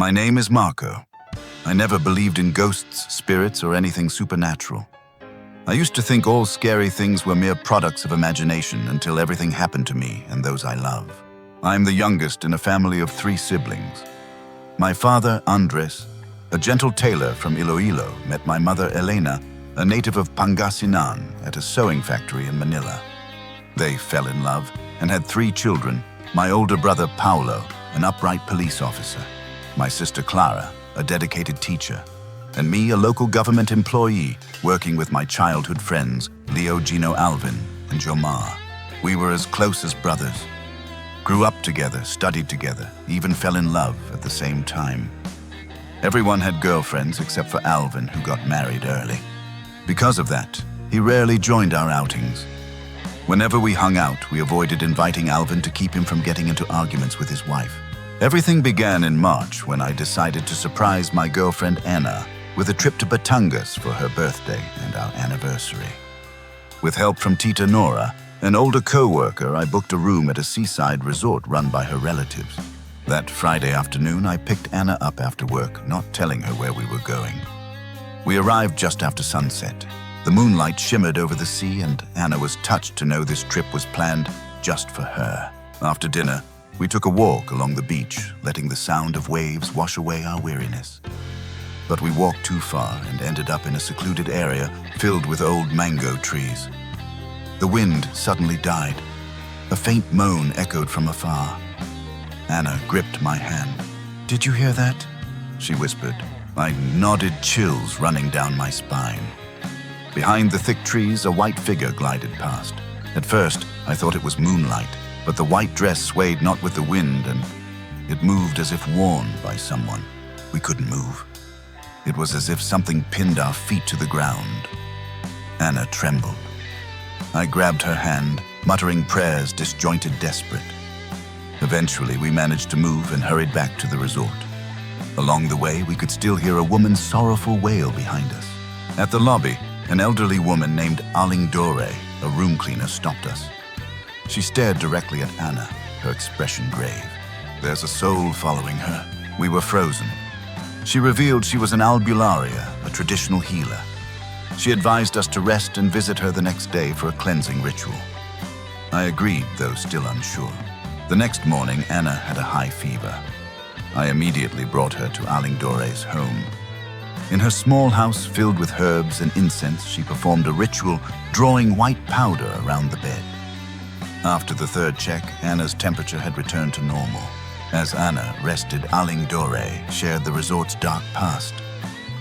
My name is Marco. I never believed in ghosts, spirits, or anything supernatural. I used to think all scary things were mere products of imagination until everything happened to me and those I love. I'm the youngest in a family of 3 siblings. My father, Andres, a gentle tailor from Iloilo, met my mother, Elena, a native of Pangasinan, at a sewing factory in Manila. They fell in love and had 3 children, my older brother, Paulo, an upright police officer, my sister, Clara, a dedicated teacher, and me, a local government employee, working with my childhood friends, Leo, Gino, Alvin, and Jomar. We were as close as brothers. Grew up together, studied together, even fell in love at the same time. Everyone had girlfriends except for Alvin, who got married early. Because of that, he rarely joined our outings. Whenever we hung out, we avoided inviting Alvin to keep him from getting into arguments with his wife. Everything began in March when I decided to surprise my girlfriend Anna with a trip to Batangas for her birthday and our anniversary. With help from Tita Nora, an older co-worker, I booked a room at a seaside resort run by her relatives. That Friday afternoon, I picked Anna up after work, not telling her where we were going. We arrived just after sunset. The moonlight shimmered over the sea, and Anna was touched to know this trip was planned just for her. After dinner, we took a walk along the beach, letting the sound of waves wash away our weariness. But we walked too far and ended up in a secluded area filled with old mango trees. The wind suddenly died. A faint moan echoed from afar. Anna gripped my hand. "Did you hear that?" she whispered. I nodded, chills running down my spine. Behind the thick trees, a white figure glided past. At first, I thought it was moonlight, but the white dress swayed not with the wind, and it moved as if worn by someone. We couldn't move. It was as if something pinned our feet to the ground. Anna trembled. I grabbed her hand, muttering prayers, disjointed, desperate. Eventually, we managed to move and hurried back to the resort. Along the way, we could still hear a woman's sorrowful wail behind us. At the lobby, an elderly woman named Aling Dore, a room cleaner, stopped us. She stared directly at Anna, her expression grave. "There's a soul following her." We were frozen. She revealed she was an albularia, a traditional healer. She advised us to rest and visit her the next day for a cleansing ritual. I agreed, though still unsure. The next morning, Anna had a high fever. I immediately brought her to Aling Dore's home. In her small house filled with herbs and incense, she performed a ritual, drawing white powder around the bed. After the 3rd check, Anna's temperature had returned to normal. As Anna rested, Aling Dore shared the resort's dark past.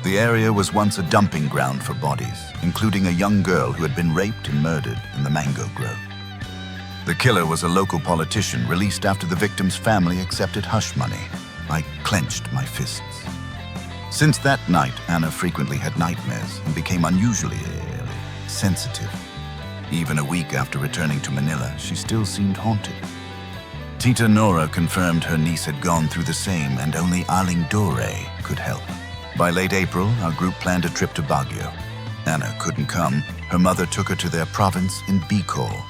The area was once a dumping ground for bodies, including a young girl who had been raped and murdered in the mango grove. The killer was a local politician released after the victim's family accepted hush money. I clenched my fists. Since that night, Anna frequently had nightmares and became unusually sensitive. Even a week after returning to Manila, she still seemed haunted. Tita Nora confirmed her niece had gone through the same, and only Aling Dore could help. By late April, our group planned a trip to Baguio. Anna couldn't come. Her mother took her to their province in Bicol.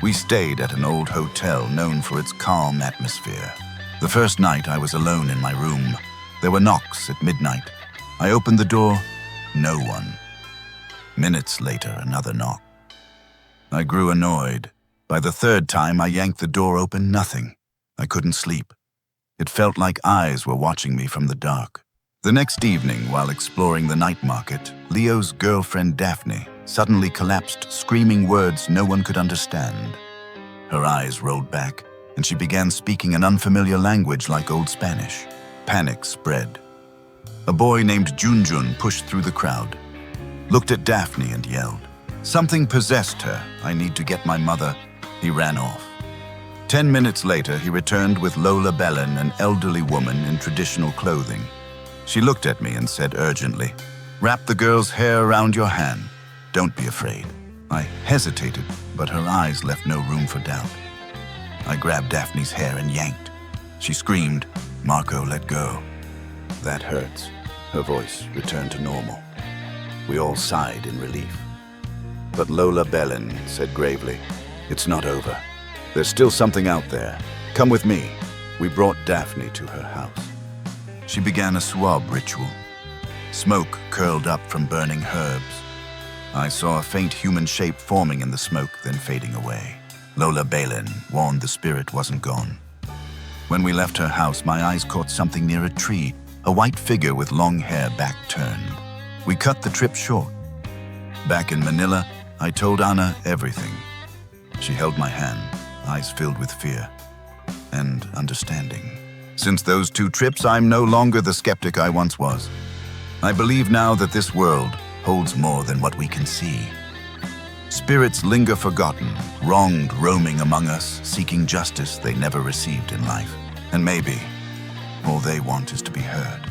We stayed at an old hotel known for its calm atmosphere. The first night, I was alone in my room. There were knocks at midnight. I opened the door. No one. Minutes later, another knock. I grew annoyed. By the 3rd time, I yanked the door open. Nothing. I couldn't sleep. It felt like eyes were watching me from the dark. The next evening, while exploring the night market, Leo's girlfriend Daphne suddenly collapsed, screaming words no one could understand. Her eyes rolled back, and she began speaking an unfamiliar language like Old Spanish. Panic spread. A boy named Junjun pushed through the crowd, looked at Daphne and yelled, "Something possessed her. I need to get my mother." He ran off. 10 minutes later, he returned with Lola Belen, an elderly woman in traditional clothing. She looked at me and said urgently, "Wrap the girl's hair around your hand. Don't be afraid." I hesitated, but her eyes left no room for doubt. I grabbed Daphne's hair and yanked. She screamed, "Marco, let go." "That hurts." Her voice returned to normal. We all sighed in relief. But Lola Belen said gravely, "It's not over. There's still something out there. Come with me." We brought Daphne to her house. She began a swab ritual. Smoke curled up from burning herbs. I saw a faint human shape forming in the smoke, then fading away. Lola Balin warned the spirit wasn't gone. When we left her house, my eyes caught something near a tree, a white figure with long hair back turned. We cut the trip short. Back in Manila, I told Anna everything. She held my hand, eyes filled with fear and understanding. Since those 2 trips, I'm no longer the skeptic I once was. I believe now that this world holds more than what we can see. Spirits linger forgotten, wronged, roaming among us, seeking justice they never received in life. And maybe all they want is to be heard.